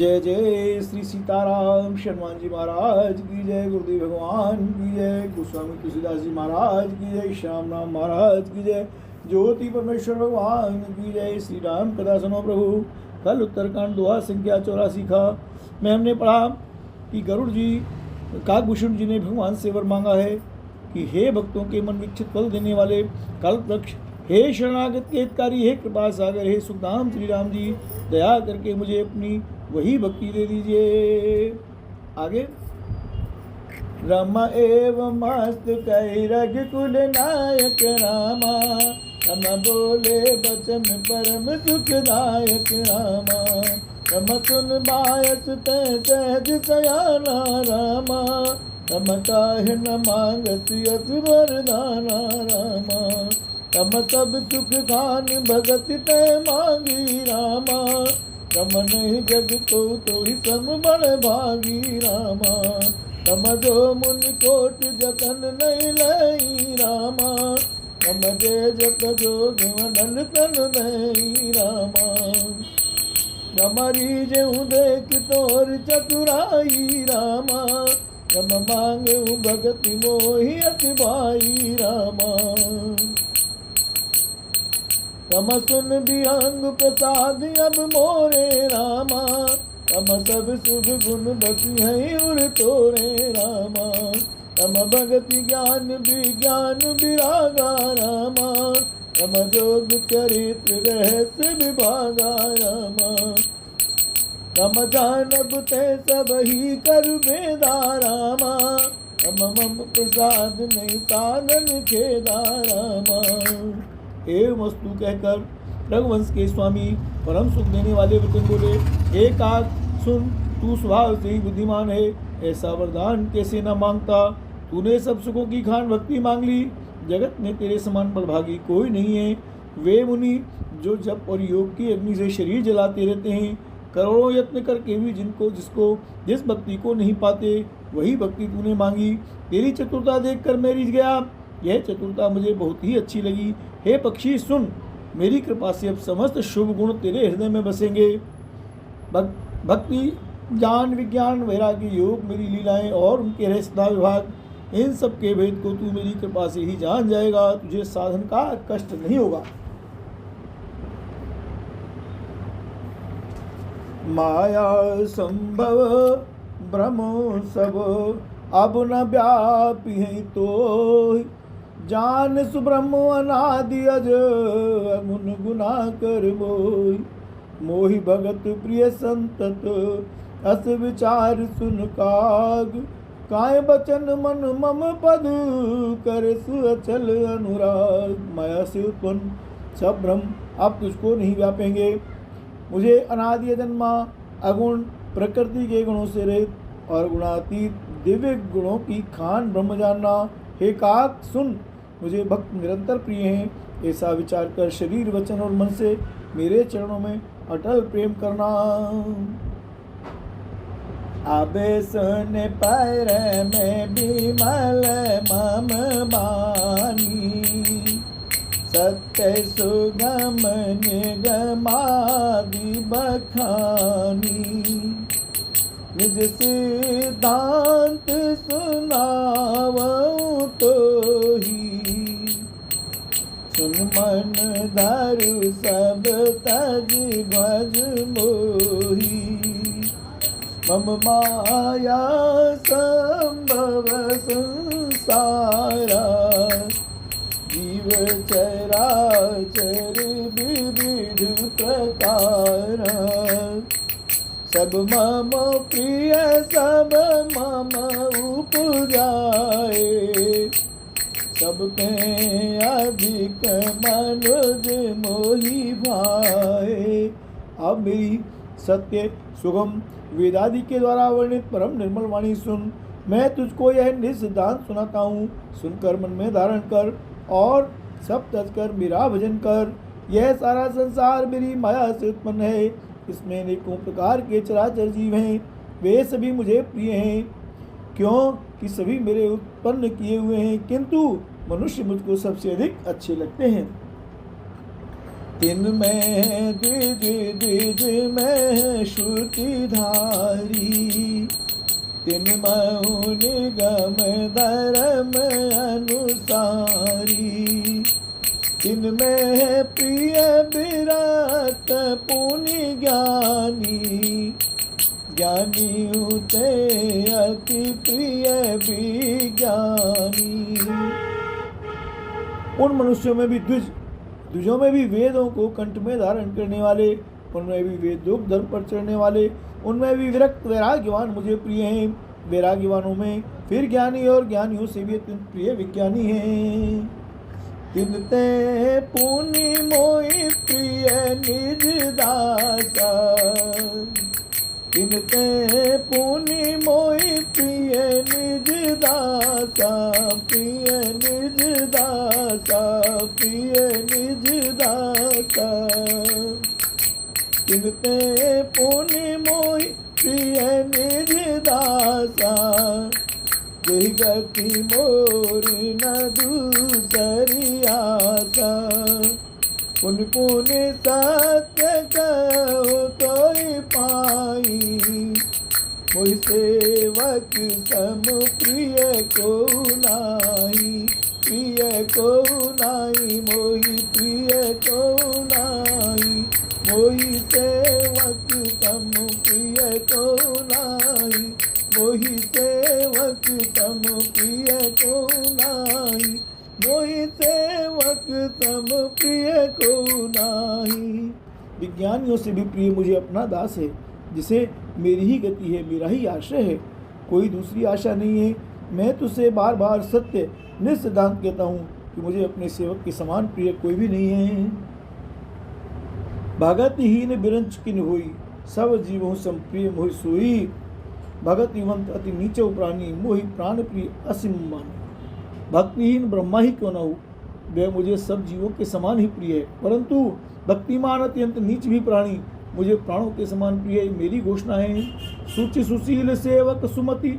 जय जय श्री सीताराम शर्मा जी महाराज की जय, गुरुदेव भगवान की जय, गोस्वामी तुलसीदास जी महाराज की जय, श्याम राम महाराज की जय, ज्योति परमेश्वर भगवान की जय। श्री राम कथा सुनो प्रभु। कल उत्तरकांड दोहा संख्या 84 में हमने पढ़ा कि गरुड़ जी काकभूषण जी ने भगवान से वर मांगा है कि हे भक्तों के मन विक्षित फल देने वाले कल्प वृक्ष, हे शरणागत के हितकारी, हे कृपा सागर, हे सुखधाम श्री राम जी, दया करके मुझे अपनी वही भक्ति दे दीजिए। आगे रमा एवं मस्त कई रघुकुल नायक रामा, रम बोले बचन परम सुखदायक रामा, रम सुन बायस ते सहज सयाना रामा, रम काहे न मांगस यस वरदाना रामा, रम सब सुख खान भगत ते मांगी रामा, रम नहीं जग तो ही सम बड़ भागी रामा, रम जो मुनि कोट जतन नहीं लई रामा, रम जे जत जोग वनन तन नहीं रामा, रमरी जेऊ देख तोर चतुराई रामा, रम मांगे भगति मोहि अति भाई रामा, रम सुन बिहंग प्रसाद अब मोरे रामा, रम सब शुभ गुण बसी है उर तोरे रामा, रम भगति ज्ञान विज्ञान विरागा रामा, रम जोग चरित्र रहस्य विभागा रामा, रम जानब ते सब ही कर वेदा रामा, रम मम प्रसाद नहीं साधन खेदा रामा। एवं वस्तु कहकर रघुवंश के स्वामी परम सुख देने वाले वचन बोले, हे काक सुन, तू स्वभाव से ही बुद्धिमान है, ऐसा वरदान कैसे न मांगता। तूने सब सुखों की खान भक्ति मांग ली, जगत में तेरे समान बलभागी कोई नहीं है। वे मुनि जो जप और योग की अग्नि से शरीर जलाते रहते हैं, करोड़ों यत्न करके भी जिस भक्ति को नहीं पाते, वही भक्ति तूने मांगी। तेरी चतुरता देखकर मैं रिझ गया, यह चतुरता मुझे बहुत ही अच्छी लगी। हे पक्षी सुन, मेरी कृपा से अब समस्त शुभ गुण तेरे हृदय में बसेंगे। भक्ति ज्ञान विज्ञान वैराग्य योग मेरी लीलाएं और उनके रहस्यता विभाग, इन सब के भेद को तू मेरी कृपा से ही जान जाएगा। तुझे साधन का कष्ट नहीं होगा। माया संभव भ्रमो सब अब न व्यापी है तो, जान सुब्रह्म अनादि अज मुन गुना कर मोहि, मोहि भगत प्रिय संतत अस विचार सुन काग, काय बचन मन मम पद कर सुअचल अनुराग। माया से उत्पन्न सब ब्रह्म अब तुझको नहीं व्यापेंगे। मुझे अनादि अजन्मा अगुण प्रकृति के गुणों से रहित और गुणातीत दिव्य गुणों की खान ब्रह्म जानना। हे काक सुन, मुझे भक्त निरंतर प्रिय हैं, ऐसा विचार कर शरीर वचन और मन से मेरे चरणों में अटल प्रेम करना। आबे सुन पैर में बिमल मम बानी, सत्य सुगम निगमादि बखानी, निज सिद्धांत सुनावऊं तो ही, सुन मन धरु सब तज भज मोही, मम माया संभव संसारा, जीव चराचर विविध प्रकारा, सब मम प्रिय सब मम उपजाए, सबके अधिक मनुज मोहि भाए। अब मेरी सत्य सुगम वेदादि के द्वारा वर्णित परम निर्मल वाणी सुन। मैं तुझको यह निसिद्धांत सुनाता हूँ, सुनकर मन में धारण कर और सब तज कर मेरा भजन कर। यह सारा संसार मेरी माया से उत्पन्न है, इसमें अनेकों प्रकार के चराचर जीव हैं, वे सभी मुझे प्रिय हैं, क्यों कि सभी मेरे उत्पन्न किए हुए हैं, किंतु मनुष्य मुझको सबसे अधिक अच्छे लगते हैं। तिन में द्विज द्विज में श्रुति धारी, तिन मऊ निगम धर्म अनुसारी, तिन में प्रिय विरत पुनि ज्ञानी, ज्ञानी उते अति प्रिय विज्ञानी। उन मनुष्यों में भी द्विजों में भी वेदों को कंठ में धारण करने वाले, उनमें भी वेदोक्त धर्म पर चढ़ने वाले, उनमें भी विरक्त वैराग्यवान मुझे प्रिय हैं। वैराग्यवानों में फिर ज्ञानी और ज्ञानियों से भी अत्यंत प्रिय विज्ञानी हैं। तिनते पुनि मोहि प्रिय निज दासा, तिनते पुनि मोहि प्रिय निज दासा, प्रिय निज दासा, प्रिय निज दासा। तिनते पुनि मोहि प्रिय निज दासा, जहि गति मोरी न दूसरी आसा। पुनि पुनि सत्य कहो तोहि पाई, मोहि सेवक सम प्रिय को नाहि, प्रिय को नाहि, मोहि प्रिय को नाहि, मोहि सेवक सम प्रिय को नाहि, मोहि सेवक सम प्रिय को नाहि, मोहि सेवक सम प्रिय को नाहि। विज्ञानियों से भी प्रिय मुझे अपना दास है, जिसे मेरी ही गति है, मेरा ही आश्रय है, कोई दूसरी आशा नहीं है। मैं तुझसे बार बार सत्य निस्सिद्धांत कहता हूँ कि मुझे अपने सेवक के समान प्रिय कोई भी नहीं है। भगतिहीन बिरंच किन होई, सब जीवों सम प्रिय मोहि सोई। भगतिवंत अति नीचो प्राणी, मोहि प्राण प्रिय असीम मानी। भक्तिहीन ब्रह्मा ही क्यों न हो, वह मुझे सब जीवों के समान ही प्रिय है, परंतु भक्तिमान अत्यंत नीच भी प्राणी मुझे प्राणों के समान प्रिय मेरी घोषणा है। सुचि सुशील सेवक सुमति,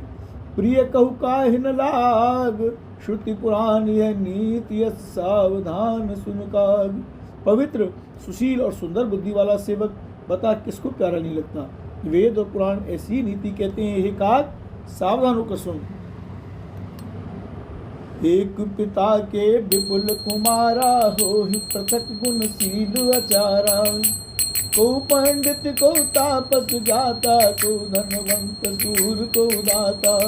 प्रिय कहु काहिन लाग। श्रुति पुराण यह नीति यस सावधान सुन काग। पवित्र सुशील और सुंदर बुद्धि वाला सेवक बता किसको प्यारा नहीं लगता। वेद और पुराण ऐसी नीति कहते हैं, हे काग सावधान होकर सुन। एक पिता के विपुल कुमारा, हो ही पृथक गुणशील आचारा। को पंडित को तापस जाता, को धनवंत सूर को दाता।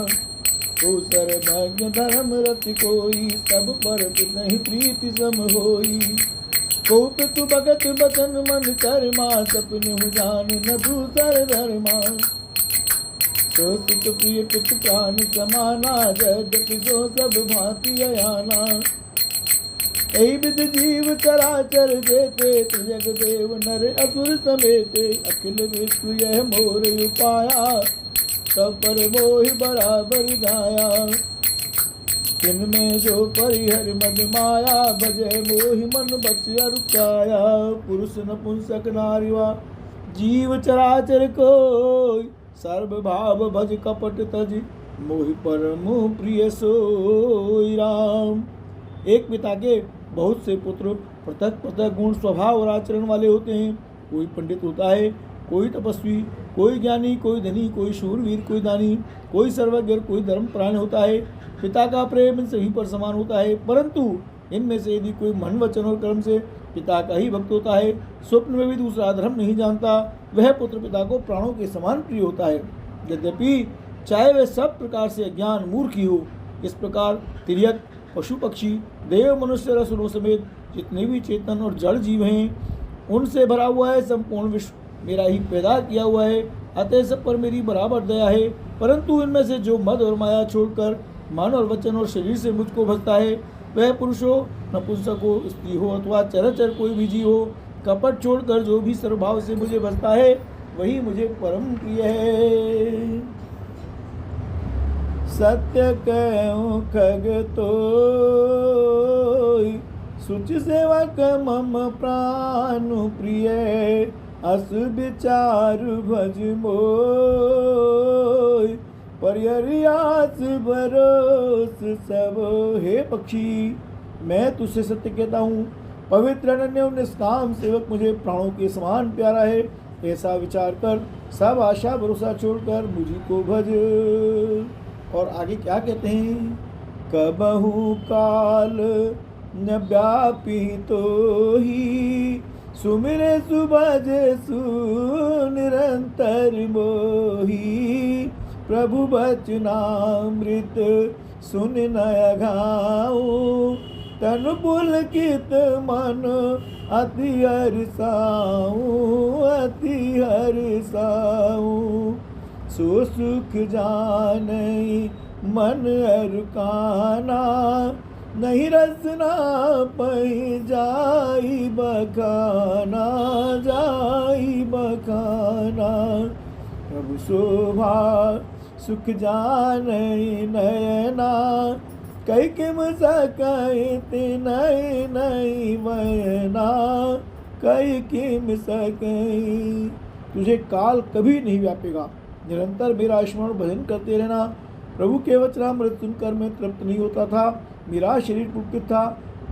को सर्वज्ञ धर्म रति कोई, सब पर नहीं प्रीति सम होई। को पितु भगत बचन मन कर्मा, सपने हु जान न दूसर धर्मा। सो सुत प्रिय पितु प्राण समाना, यद्यपि सो सब भांति अयाना। ऐ विद जीव चराचर जेते, जग देव नर असुर समेते। अखिल विश्व यह मोर उपाया, सब पर मोहि बराबर गाया। जिनमें जो परिहर मद माया, भजे मोहि मन बच अरुकाया। पुरुष नपुंसक नारीवा जीव चराचर कोई, सर्व भाव भज कपट तज, मोहि परम प्रिय सोई राम। एक पिता के बहुत से पुत्र पृथक पृथक गुण स्वभाव और आचरण वाले होते हैं। कोई पंडित होता है, कोई तपस्वी, कोई ज्ञानी, कोई धनी, कोई शूरवीर, कोई दानी, कोई सर्वज्ञ, कोई धर्मपरायण होता है। पिता का प्रेम इन सभी पर समान होता है, परंतु इनमें से यदि कोई मन वचन और कर्म से पिता का ही भक्त होता है, स्वप्न में भी दूसरा धर्म नहीं जानता, वह पुत्र पिता को प्राणों के समान प्रिय होता है। यद्यपि चाहे वह सब प्रकार से अज्ञान मूर्ख ही हो। इस प्रकार तिर्यक, पशु पक्षी, देव मनुष्य असुरों समेत जितने भी चेतन और जड़ जीव हैं, उनसे भरा हुआ है संपूर्ण विश्व मेरा ही पैदा किया हुआ है। अतः सब पर मेरी बराबर दया है, परंतु इनमें से जो मद और माया छोड़कर मन और वचन और शरीर से मुझको भजता है, वह पुरुष हो, नपुंसक हो, स्त्री हो अथवा चराचर कोई भी जीव हो, कपट छोड़कर जो भी सर्वभाव से मुझे भजता है, वही मुझे परम प्रिय है। सत्य कहूँ खग तोय, सुच सेवक मम प्राण प्रिय। अस विचार भज मोय, परिहरियास भरोस सब। हे पक्षी, मैं तुझसे सत्य कहता हूँ, पवित्र अनन्य और निष्काम सेवक मुझे प्राणों के समान प्यारा है। ऐसा विचार कर सब आशा भरोसा छोड़कर मुझी को भज। और आगे क्या कहते हैं? कबहु काल न व्यापी तो ही सुमिरे सुभज निरंतर मोही। प्रभु बचनामृत सुन नय घाऊं तनु पुलकित मन अति हर्षाऊं अति हर्षाऊं। सो सुख जानई मन अरुकाना नहीं रसना पही जाई बखाना जाई बखाना। प्रभु शोभा सुख जानई नयना कई किम सकई नई नई वयना कई किम सकई। तुझे काल कभी नहीं व्यापेगा। निरंतर मेरा स्मरण भजन करते रहना। प्रभु के वचनामृत सुनकर मैं तृप्त नहीं होता था। मेरा शरीर पुलकित था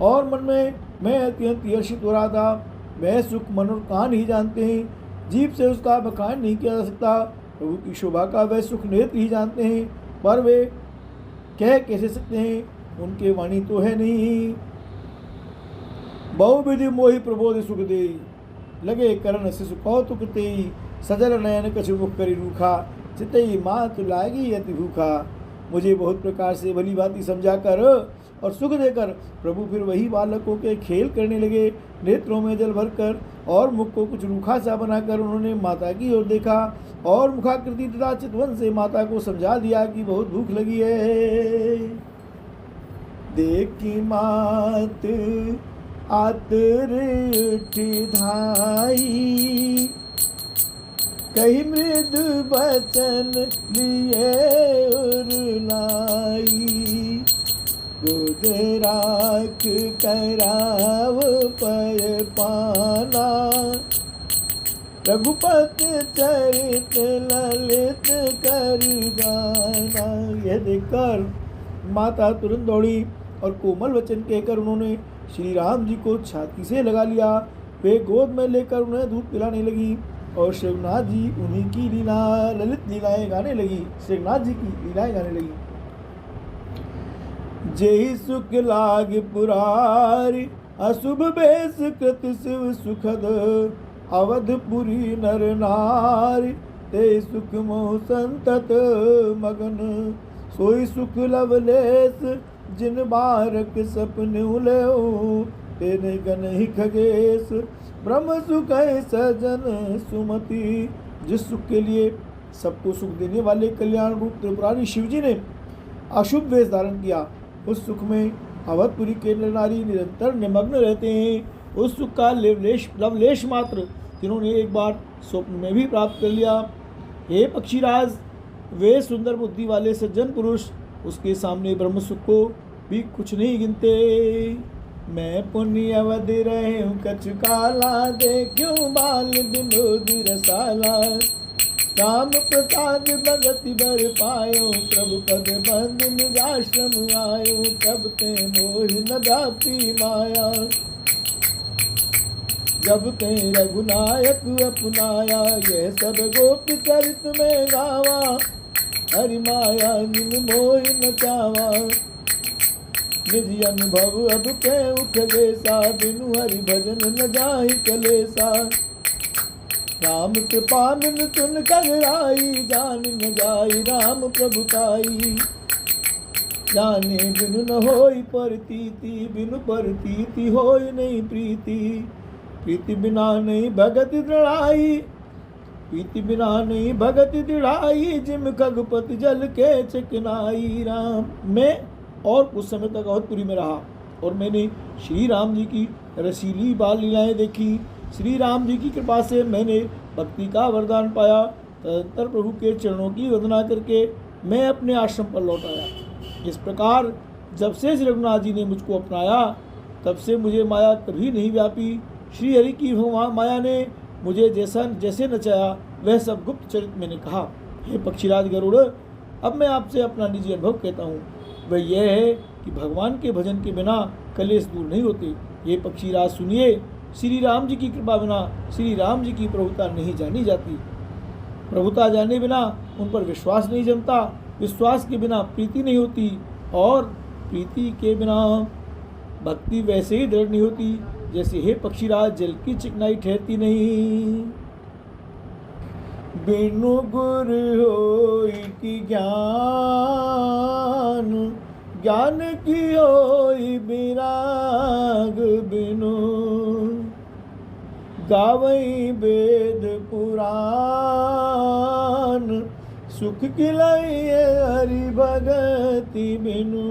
और मन में मैं अत्यंत हर्षित हो रहा था। वह सुख मन और कान ही जानते हैं, जीभ से उसका बखान नहीं किया जा सकता। प्रभु की शोभा का वह सुख नेत्र ही जानते हैं, पर वे कह कैसे सकते हैं? उनके वाणी तो है नहीं। बहुविधि मोहि प्रबोध सुख दे लगे करण से सुखौतुक तेई। सजल नयन कछु मुख करी रूखा चितई मात लागी अति भूखा। मुझे बहुत प्रकार से भली भांति समझा कर और सुख देकर प्रभु फिर वही बालकों के खेल करने लगे। नेत्रों में जल भरकर और मुख को कुछ रूखा सा बनाकर उन्होंने माता की ओर देखा और मुखाकृति तथा चितवन से माता को समझा दिया कि बहुत भूख लगी है। देखी मात आतर उठी धाई कही मृदु बचन लिए उरलाई। गोद राख कराव पय पाना रघुपति चरित ललित कर गाना। यह देखकर माता तुरंत दौड़ी और कोमल वचन कहकर उन्होंने श्री राम जी को छाती से लगा लिया। वे गोद में लेकर उन्हें दूध पिलाने लगी और श्रीनाथ जी उन्हीं की लीला ललित लीलाएं गाने लगी। श्रीनाथ जी की लीलाएं गाने लगी। जेहि सुख लाग पुरारी अशुभ बेस कृत शिव सुखद अवधपुरी नर नारी। ते सुख मोह संतत मगन सोई सुख लवलेस जिन बारक सपने उलयो। तेने गनहि खगेश ब्रह्म सुख सजन सुमति। जिस सुख के लिए सबको सुख देने वाले कल्याण रूप त्रिपुरारी शिव जी ने अशुभ वेश धारण किया, उस सुख में अवधपुरी के नर नारी निरंतर निमग्न रहते हैं। उस सुख का लवलेश मात्र जिन्होंने एक बार स्वप्न में भी प्राप्त कर लिया। हे पक्षीराज, वे सुंदर बुद्धि वाले सज्जन पुरुष उसके सामने ब्रह्म सुख को भी कुछ नहीं गिनते। मैं पुण्य अवध रहे हूँ कछु काला देखूं बाल विनोद रसाला। राम प्रसाद भगति बर पायो प्रभु पद बंद निजाश्रम आयो। तब ते मोह न व्यापी माया जब ते रघुनायक अपनाया। यह सब गोप चरित में गावा हरि माया जिन मोह न चावा। निज अनुभव अब के उठ गेसा बिनु हरि भजन न जाहि कलेसा। राम कृपा बिन सुन कगराई जान न जाई राम प्रभुताई। जाने बिनु न होई परतीति बिनु परतीति होई नहीं प्रीति। प्रीति बिना नहीं भगति दृढ़ाई प्रीति बिना नहीं भगति दृढ़ाई। जिम खगपति जल के चिकनाई। राम मैं और कुछ समय तक अवधपुरी में रहा और मैंने श्री राम जी की रसीली बाल लीलाएँ देखी। श्री राम जी की कृपा से मैंने भक्ति का वरदान पाया। तदंतर प्रभु के चरणों की वंदना करके मैं अपने आश्रम पर लौट आया। इस प्रकार जब से श्री रघुनाथ जी ने मुझको अपनाया तब से मुझे माया कभी नहीं व्यापी। श्री हरि की माया ने मुझे जैसे नचाया वह सब गुप्त चरित मैंने कहा। हे पक्षीराज गरुड़, अब मैं आपसे अपना निजी अनुभव कहता हूँ। वह यह है कि भगवान के भजन के बिना कलेश दूर नहीं होते। ये पक्षीराज सुनिए, श्री राम जी की कृपा बिना श्री राम जी की प्रभुता नहीं जानी जाती। प्रभुता जाने बिना उन पर विश्वास नहीं जमता, विश्वास के बिना प्रीति नहीं होती, और प्रीति के बिना भक्ति वैसे ही दृढ़ नहीं होती जैसे हे पक्षीराज जल की चिकनाई ठहरती नहीं। बिनु गुर होई की ज्ञान, ज्ञान की होई विराग बिनु, गावई वेद पुराण, सुख खिलाइए हरि भगति बिनु,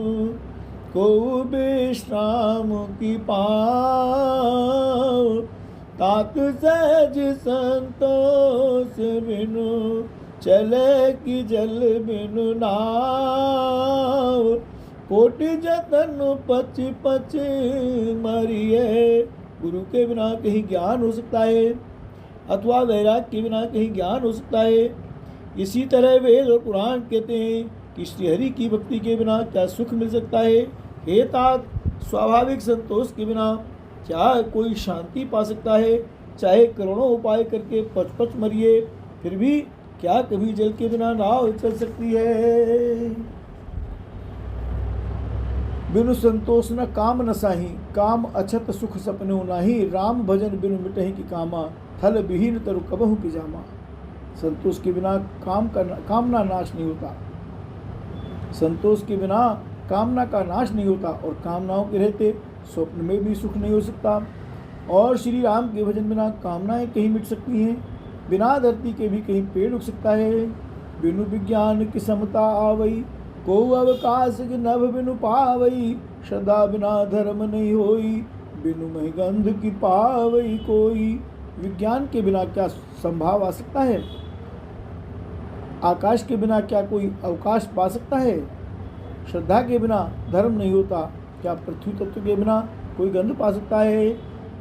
को विश्राम की पाओ, तात सहज संतोष बिनु, चले की जल बिनु नाव, कोटि जतन पच पच मरिए। गुरु के बिना कहीं ज्ञान हो सकता है, अथवा वैराग के बिना कहीं ज्ञान हो सकता है। इसी तरह वेद और पुराण कहते हैं कि श्रीहरि की भक्ति के बिना क्या सुख मिल सकता है। हे तात, स्वाभाविक संतोष के बिना क्या कोई शांति पा सकता है। चाहे करोड़ों उपाय करके पच पच मरिए, फिर भी क्या कभी जल के बिना नाव चल सकती है। बिनु संतोष न काम न साही, काम अछत सुख सपने नाही, राम भजन बिनु मिटहि की कामा, थल विहीन तरु कबहु पिजामा। संतोष के बिना कामना नाश नहीं होता, संतोष के बिना कामना का नाश नहीं होता, और कामनाओं के रहते स्वप्न में भी सुख नहीं हो सकता। और श्री राम के भजन बिना कामनाएं कहीं मिट सकती हैं, बिना धरती के भी कहीं पेड़ उग सकता है। बिनु विज्ञान की समता आवई, को अवकाश नभ बिनु पावई, श्रद्धा बिना धर्म नहीं होई, बिनु महिगंध की पावई कोई। विज्ञान के बिना क्या संभाव आ सकता है, आकाश के बिना क्या कोई अवकाश पा सकता है। श्रद्धा के बिना धर्म नहीं होता, क्या पृथ्वी तत्व के बिना कोई गंध पा सकता है।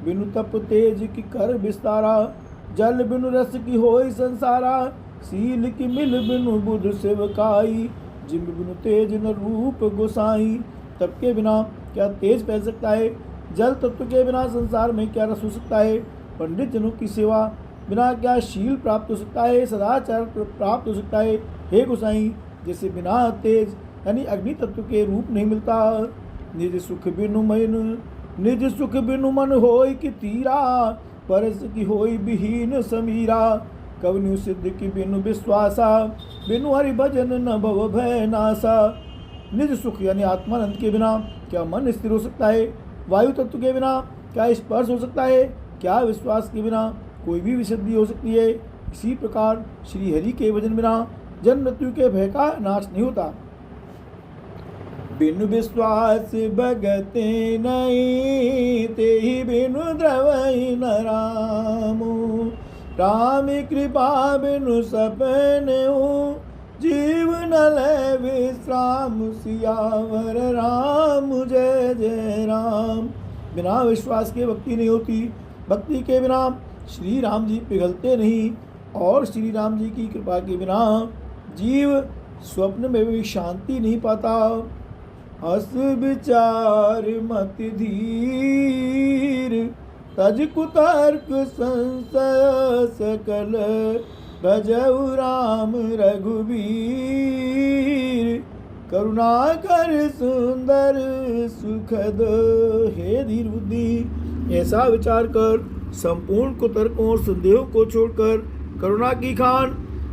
बिनु तप तेज की कर विस्तारा, जल बिनु रस की होई संसारा, सील की मिल बिनु बुध सेवकाई, जिम बिनु तेज न रूप गोसाई। तप के बिना क्या तेज फैल सकता है, जल तत्व के बिना संसार में क्या रस हो सकता है। पंडित जनों की सेवा बिना क्या शील प्राप्त हो सकता है, सदाचार प्राप्त हो सकता है। हे गोसाई, जैसे बिना तेज यानी अग्नि तत्व के रूप नहीं मिलता। निज सुख बिनु मन होई की तीरा, परस की होई विहीन समीरा। कवनु सिद्ध की बिनु विश्वासा, बिनु हरि भजन न भव भय नासा। निज सुख यानी आत्मानंद के बिना क्या मन स्थिर हो सकता है। वायु तत्व के बिना क्या स्पर्श हो सकता है। क्या विश्वास के बिना कोई भी विशुद्धि हो सकती है। इसी प्रकार श्री हरि के भजन बिना जन्म मृत्यु के भय का नाश नहीं होता। बिनु विश्वास भगते नहीं, तेहि बिनु द्रवहि न रामु। राम कृपा बिनु सपने हूँ, जीवन लय विश्राम। सियावर राम जय जय राम। बिना विश्वास के भक्ति नहीं होती, भक्ति के बिना श्री राम जी पिघलते नहीं, और श्री राम जी की कृपा के बिना जीव स्वप्न में भी शांति नहीं पाता। हस विचार मत धीर, तज कुतर्क संशय सकल। भजऊ राम रघुवीर, करुणा कर सुंदर सुखद। हे धीर बुद्धि, ऐसा विचार कर संपूर्ण कुतर्कों और संदेहों को छोड़कर करुणा की खान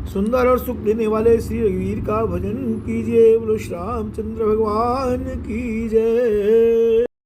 सुंदर और सुख देने वाले श्री रघुवीर का भजन कीजिए। बोलो श्री रामचंद्र भगवान की जय।